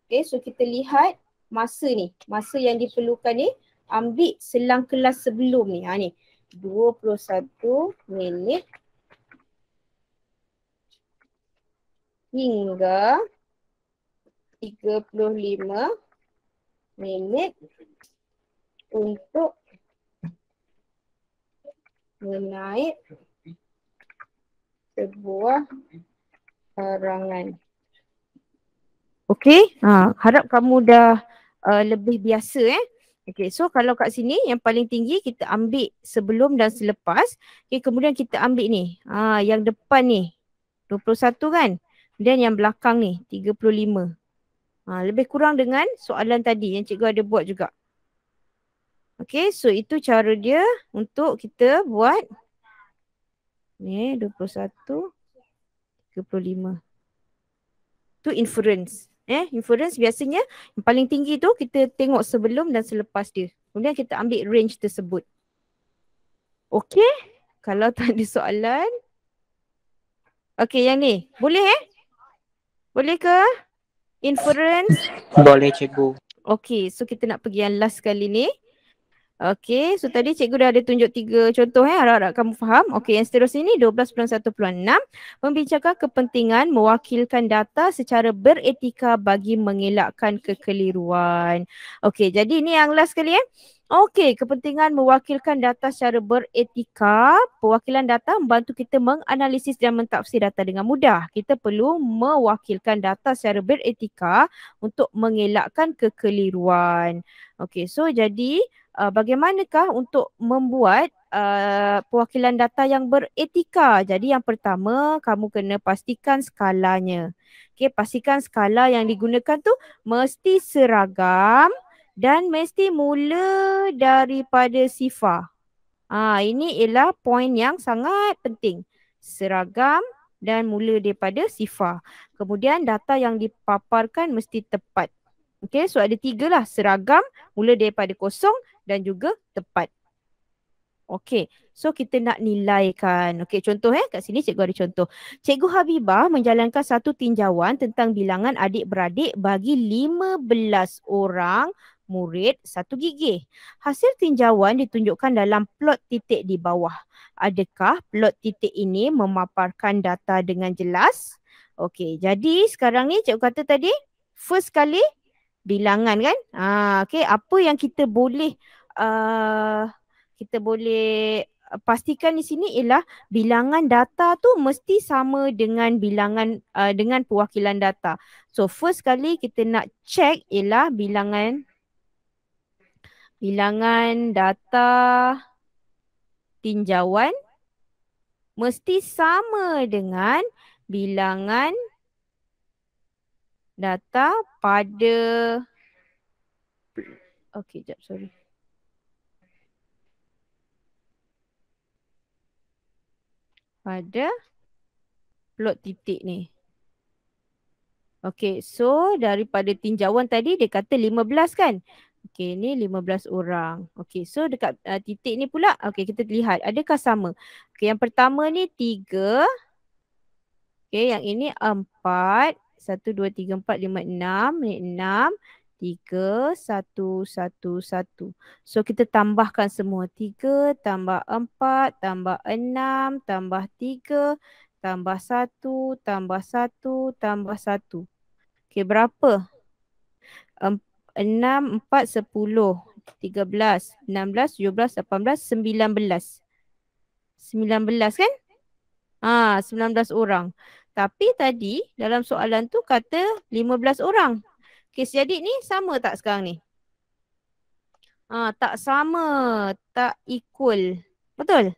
Okay, so kita lihat masa ni. Masa yang diperlukan ni, ambil selang kelas sebelum ni. Ni, 21 minit hingga 35 minit untuk menaik sebuah barangan. Okey, harap kamu dah lebih biasa Okey, so kalau kat sini yang paling tinggi kita ambil sebelum dan selepas. Okey, kemudian kita ambil ni. Yang depan ni 21 kan? Dan yang belakang ni 35. Lebih kurang dengan soalan tadi yang cikgu ada buat juga. Okey, so itu cara dia untuk kita buat ni 21 35. Tu inference. Inference biasanya yang paling tinggi tu kita tengok sebelum dan selepas dia. Kemudian kita ambil range tersebut. Okey? Kalau tak ada soalan. Okey, yang ni. Boleh Boleh ke? Inference. Boleh cikgu. Okey, so kita nak pergi yang last kali ni. Okey, so tadi cikgu dah ada tunjuk 3 contoh harap-harap kamu faham. Okey, yang seterusnya ni 12.1.6 membincangkan kepentingan mewakilkan data secara beretika bagi mengelakkan kekeliruan. Okey, jadi ni yang last kali Okey, kepentingan mewakilkan data secara beretika. Pewakilan data membantu kita menganalisis dan mentafsir data dengan mudah. Kita perlu mewakilkan data secara beretika untuk mengelakkan kekeliruan. Okey, so jadi bagaimanakah untuk membuat pewakilan data yang beretika? Jadi yang pertama, kamu kena pastikan skalanya. Okey, pastikan skala yang digunakan tu mesti seragam dan mesti mula daripada sifar. Ini ialah poin yang sangat penting. Seragam dan mula daripada sifar. Kemudian data yang dipaparkan mesti tepat. Okey, so ada 3 lah. Seragam, mula daripada kosong dan juga tepat. Okey, so kita nak nilaikan. Okey, contoh kat sini cikgu ada contoh. Cikgu Habibah menjalankan satu tinjauan tentang bilangan adik-beradik bagi 15 orang murid satu gigih. Hasil tinjauan ditunjukkan dalam plot titik di bawah. Adakah plot titik ini memaparkan data dengan jelas? Okey, jadi sekarang ni cikgu kata tadi, first kali bilangan kan? Okey, apa yang kita boleh pastikan di sini ialah bilangan data tu mesti sama dengan bilangan dengan pewakilan data. So first kali kita nak check ialah bilangan data tinjauan mesti sama dengan bilangan data pada pada plot titik ni. Okey, so daripada tinjauan tadi dia kata 15 kan? Okey, ni 15 orang. Okey, so dekat titik ni pula, okey kita lihat adakah sama. Okey, yang pertama ni 3. Okey, yang ini 4. 1, 2, 3, 4, 5, 6. Ni 6. 3, 1, 1, 1. So kita tambahkan semua. 3 tambah 4 tambah 6 tambah 3 tambah 1 tambah 1 tambah 1. Okey, berapa? 6, 4, 10, 13, 16, 17, 18, 19. 19 kan? 19 orang. Tapi tadi dalam soalan tu kata 15 orang. Okey, jadi ni sama tak sekarang ni? Tak sama, tak equal. Betul?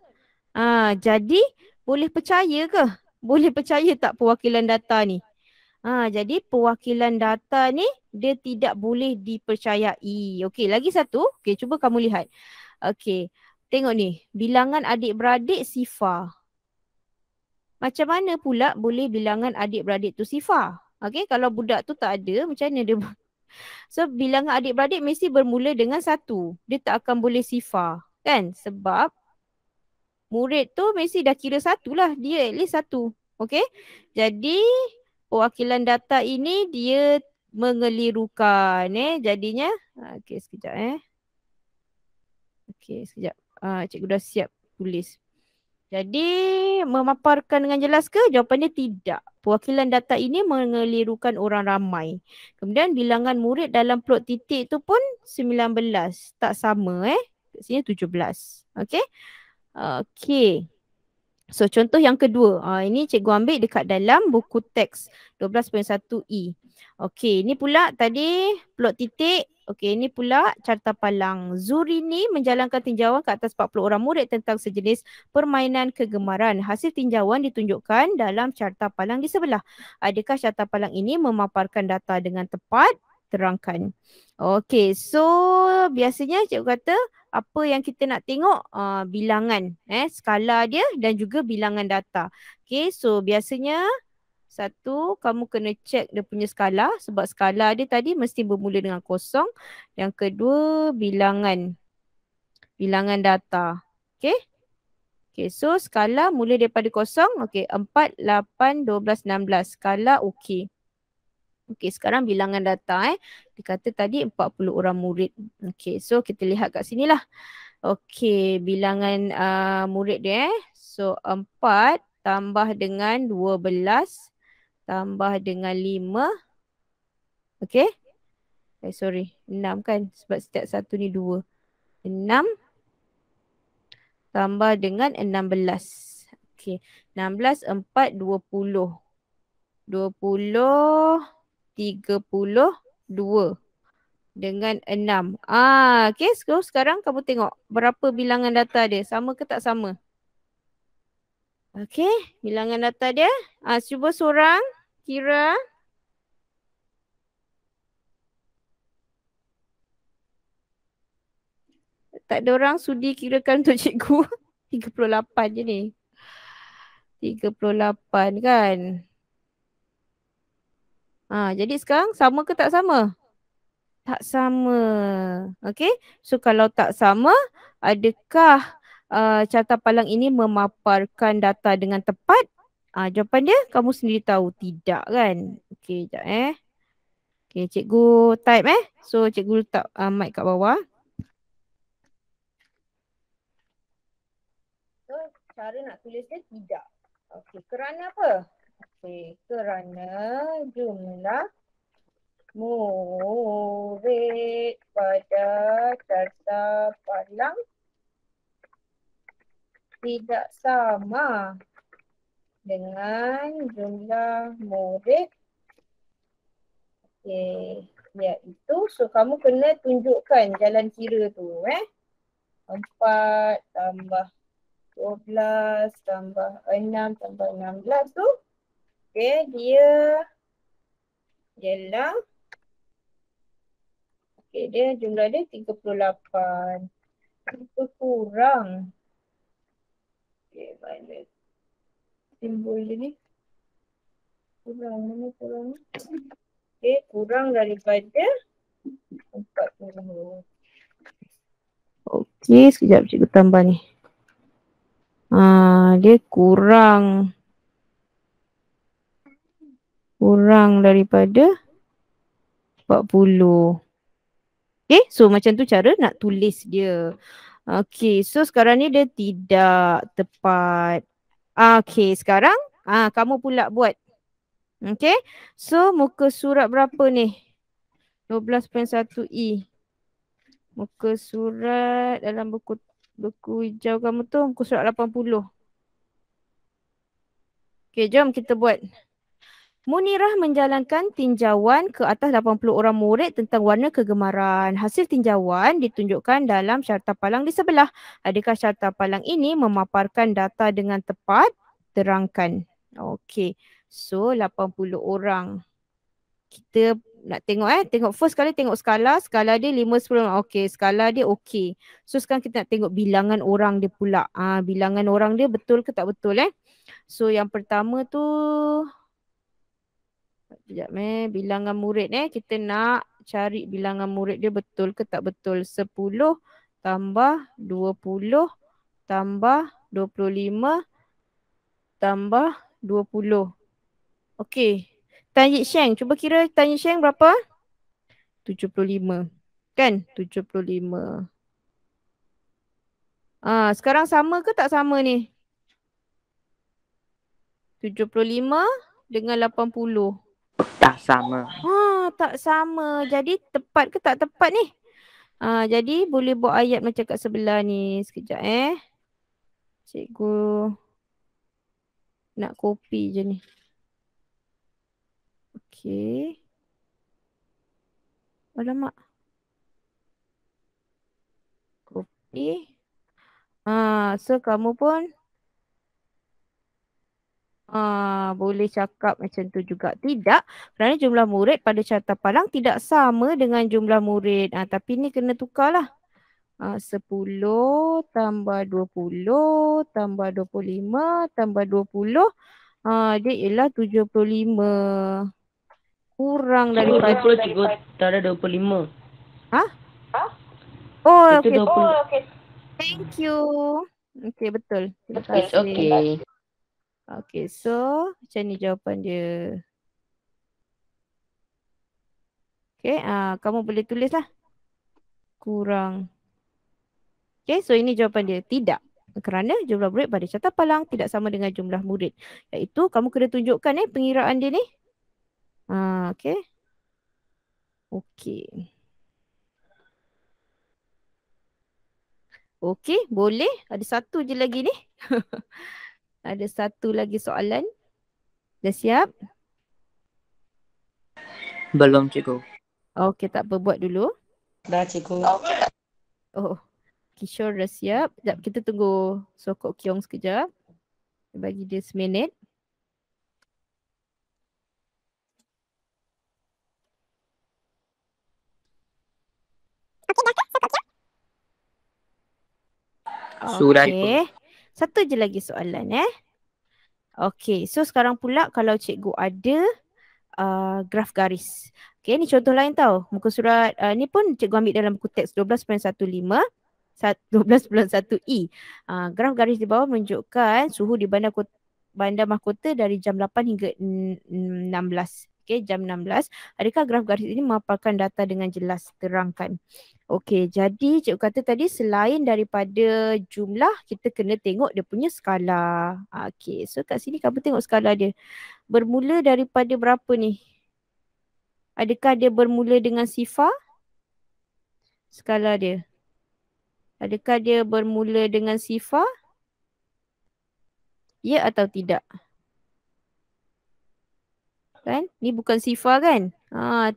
Jadi boleh percaya ke? Boleh percaya tak pewakilan data ni? Jadi pewakilan data ni dia tidak boleh dipercayai. Okey, lagi satu. Okey, cuba kamu lihat. Okey, tengok ni. Bilangan adik-beradik sifar. Macam mana pula boleh bilangan adik-beradik tu sifar? Okey, kalau budak tu tak ada, macam mana dia? So, bilangan adik-beradik mesti bermula dengan 1. Dia tak akan boleh sifar. Kan? Sebab murid tu mesti dah kira 1 lah. Dia at least 1. Okey? Jadi, perwakilan data ini dia mengelirukan. Jadinya, okey sekejap okey sekejap. Cikgu dah siap tulis. Jadi, memaparkan dengan jelas ke? Jawapannya tidak. Perwakilan data ini mengelirukan orang ramai. Kemudian bilangan murid dalam plot titik tu pun 19. Tak sama Kat sini 17. Okey? Okey. So, contoh yang kedua. Ini cikgu ambil dekat dalam buku teks 12.1E. Okey, ini pula tadi plot titik. Okey, ini pula carta palang. Zurini menjalankan tinjauan ke atas 40 orang murid tentang sejenis permainan kegemaran. Hasil tinjauan ditunjukkan dalam carta palang di sebelah. Adakah carta palang ini memaparkan data dengan tepat? Terangkan. Okey, so biasanya cikgu kata apa yang kita nak tengok bilangan, skala dia dan juga bilangan data. Okey, so biasanya satu, kamu kena check dia punya skala sebab skala dia tadi mesti bermula dengan 0. Yang kedua, bilangan data. Okey. Okey, so skala mula daripada 0. Okey, 4, 8, 12, 16. Skala okey. Okey, sekarang bilangan data Dia kata tadi 40 orang murid. Okey, so kita lihat kat sini lah. Okey, bilangan murid dia So 4 tambah dengan 12 tambah dengan 5. Okey. Sorry, 6 kan? Sebab setiap satu ni 2. 6 tambah dengan 16. Okey. 16, 4, 20. 20, 32 dengan 6. Okey. So, sekarang kamu tengok berapa bilangan data dia. Sama ke tak sama? Okey. Bilangan data dia. Cuba seorang kira. Tak ada orang sudi kirakan untuk cikgu. 38 je ni. 38 kan. Jadi sekarang sama ke tak sama? Tak sama. Okey. So kalau tak sama, adakah carta palang ini memaparkan data dengan tepat? Jawapan dia kamu sendiri tahu. Tidak kan? Okey, sekejap Okey, cikgu type So cikgu letak mic kat bawah. So cara nak tulis dia tidak. Okey, kerana apa? Okey, kerana jumlah murid pada carta palang tidak sama dengan jumlah murid. Okey, iaitu so kamu kena tunjukkan jalan kira tu 4 tambah 12 tambah 6 tambah 16 tu. Okey, dia ialah dia jumlah dia 38. Itu kurang. Okey, mana simbol dia ni? Kurang. Okey, kurang daripada 40. Okey, sekejap cikgu tambah ni. Dia kurang daripada 40. Okay, so macam tu cara nak tulis dia. Okay, so sekarang ni dia tidak tepat. Okay, sekarang kamu pula buat. Okay, so muka surat berapa ni? 12.1E. Muka surat dalam buku hijau kamu tu muka surat 80. Okay, jom kita buat. Munirah menjalankan tinjauan ke atas 80 orang murid tentang warna kegemaran. Hasil tinjauan ditunjukkan dalam carta palang di sebelah. Adakah carta palang ini memaparkan data dengan tepat? Terangkan. Okey. So 80 orang. Kita nak tengok tengok first kali tengok skala dia 5, 10. Okey, skala dia okey. So sekarang kita nak tengok bilangan orang dia pula. Bilangan orang dia betul ke tak betul So yang pertama tu sekejap bilangan murid kita nak cari bilangan murid dia betul ke tak betul. 10 tambah 20 tambah 25 tambah 20. Okey. Tan Yik Sheng, cuba kira Tan Yik Sheng berapa? 75. Kan? 75. Sekarang sama ke tak sama ni? 75 dengan 80. Tak sama. Tak sama. Jadi tepat ke tak tepat ni? Jadi boleh buat ayat macam kat sebelah ni. Sekejap Cikgu nak copy je ni. Okey. Alamak. Copy. So kamu pun boleh cakap macam tu juga. Tidak, kerana jumlah murid pada carta palang tidak sama dengan jumlah murid. Tapi ni kena tukar lah. 10 tambah 20 tambah 25 tambah 20. Dia ialah 75. Kurang daripada 20 cikgu, tak ada 25. Oh, Itu okey. 20. Thank you. Okey, betul. Terima It's kasih. okay. Okey, so macam ni jawapan dia. Okey, kamu boleh tulislah. Kurang. Okey, so ini jawapan dia. Tidak. Kerana jumlah murid pada carta palang tidak sama dengan jumlah murid. Iaitu kamu kena tunjukkan pengiraan dia ni. Okey. Okey. Okey, boleh. Ada satu je lagi ni. Ada satu lagi soalan. Dah siap? Belum cikgu. Okey, tak apa. Buat dulu. Dah cikgu. Oh, Kishore dah siap. Sekejap, kita tunggu Sokok Kiong sekejap. Bagi dia seminit. Sudah Okey. Satu je lagi soalan Okey, so sekarang pula kalau cikgu ada graf garis. Okey, ni contoh lain tau. Muka surat ni pun cikgu ambil dalam buku teks 12.15. 12.1E. Graf garis di bawah menunjukkan suhu di bandar mahkota dari jam 8 hingga 16. Okey, jam 16. Adakah graf garis ini memaparkan data dengan jelas? Terangkan. Okey, jadi cikgu kata tadi selain daripada jumlah, kita kena tengok dia punya skala. Okey, so kat sini kamu tengok skala dia. Bermula daripada berapa ni? Adakah dia bermula dengan sifar? Skala dia. Adakah dia bermula dengan sifar? Ya atau tidak? Kan? Ni bukan sifar kan?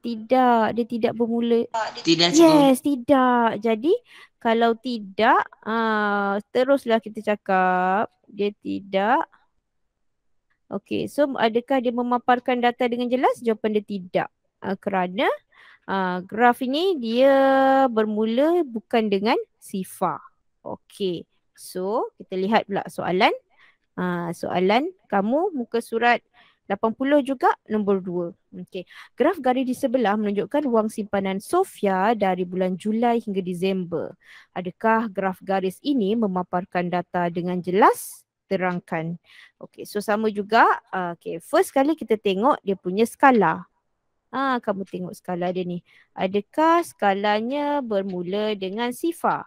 Tidak. Dia tidak bermula. Tidak cikgu. Yes, tidak. Jadi kalau tidak, teruslah kita cakap. Dia tidak. Okey, so adakah dia memaparkan data dengan jelas? Jawapan dia tidak. Kerana graf ini dia bermula bukan dengan sifar. Okey, so kita lihat pula soalan. Soalan kamu muka surat 80 juga nombor 2. Okey. Graf garis di sebelah menunjukkan wang simpanan Sofia dari bulan Julai hingga Disember. Adakah graf garis ini memaparkan data dengan jelas? Terangkan. Okey, so sama juga. Okey, first kali kita tengok dia punya skala. Kamu tengok skala dia ni. Adakah skalanya bermula dengan sifar?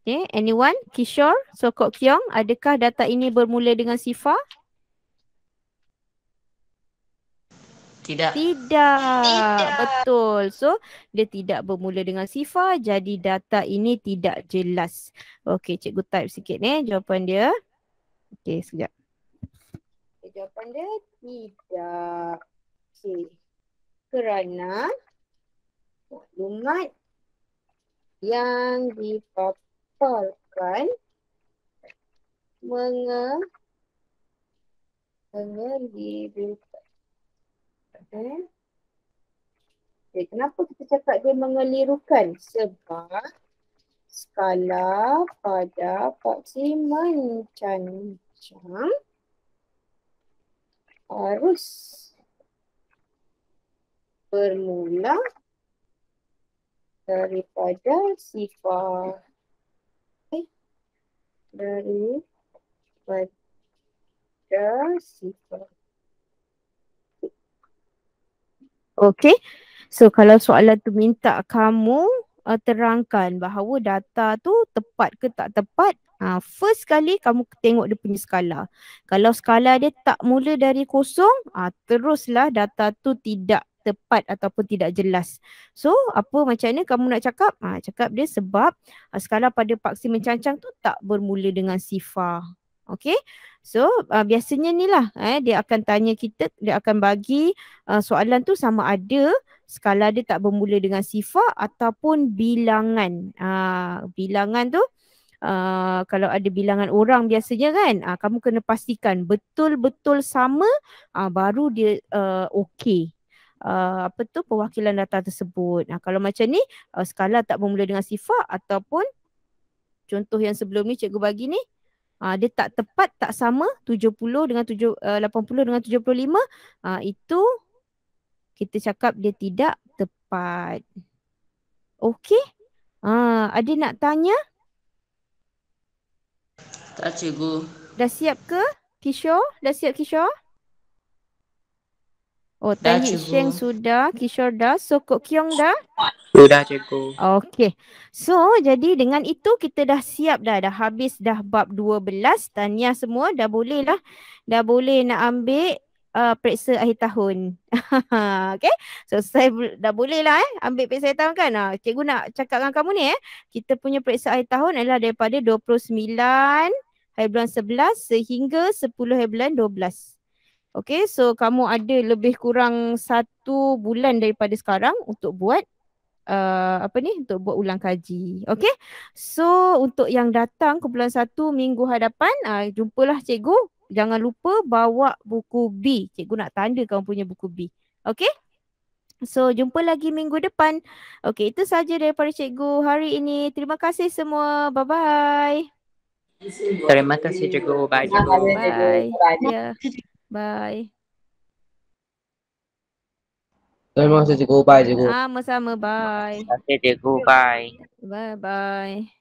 Okay, anyone? Kishore, Sokok Kiong, adakah data ini bermula dengan sifar? Tidak. Tidak. Betul. So, dia tidak bermula dengan sifar, jadi data ini tidak jelas. Okey, cikgu type sikit jawapan dia. Okey, sekejap. Jawapan dia tidak. Okey. Kerana maklumat yang dipaparkan mengelirukan Kenapa kita cakap dia mengelirukan? Sebab skala pada paksi mencancang harus bermula daripada sifar. Daripada sifar. Okey. So kalau soalan tu minta kamu terangkan bahawa data tu tepat ke tak tepat, first kali kamu tengok dia punya skala. Kalau skala dia tak mula dari kosong, teruslah data tu tidak tepat ataupun tidak jelas. So apa macam mana kamu nak cakap? Cakap dia sebab skala pada paksi mencancang tu tak bermula dengan sifar. Okey. So biasanya ni lah dia akan tanya kita, dia akan bagi soalan tu sama ada skala dia tak bermula dengan sifar ataupun bilangan. Bilangan tu kalau ada bilangan orang biasanya kan, kamu kena pastikan betul-betul sama, baru dia okey. Apa tu perwakilan data tersebut. Kalau macam ni skala tak bermula dengan sifar ataupun contoh yang sebelum ni cikgu bagi ni, dia tak tepat, tak sama 70 dengan 80 dengan 75, itu kita cakap dia tidak tepat. Okey? Ada nak tanya? Tak cikgu. Dah siap ke Kishore? Dah siap Kishore? Oh, Dah, Tan Hik cikgu. Sheng sudah, Kishore dah, So Kok Kiong dah? Sudah cikgu. Okey. So, jadi dengan itu kita dah siap dah. Dah habis dah bab 12. Tahniah semua. Dah boleh lah. Dah boleh nak ambil periksa akhir tahun. Okey. So, saya dah boleh lah ambil periksa akhir tahun kan. Cikgu nak cakap dengan kamu ni kita punya periksa akhir tahun adalah daripada 29 hari bulan 11 sehingga 10 hari bulan 12. Okey, so kamu ada lebih kurang 1 bulan daripada sekarang untuk buat untuk buat ulang kaji. Okey. So untuk yang datang kumpulan 1 minggu hadapan, jumpalah cikgu. Jangan lupa bawa buku B. Cikgu nak tanda kamu punya buku B. Okey? So jumpa lagi minggu depan. Okey, itu saja daripada cikgu hari ini. Terima kasih semua. Bye-bye. Terima kasih cikgu. Bye cikgu. Bye. Ya. Bye. Terima kasih cikgu. Bye cikgu. Sama-sama. Bye. Terima kasih cikgu. Bye. Bye-bye.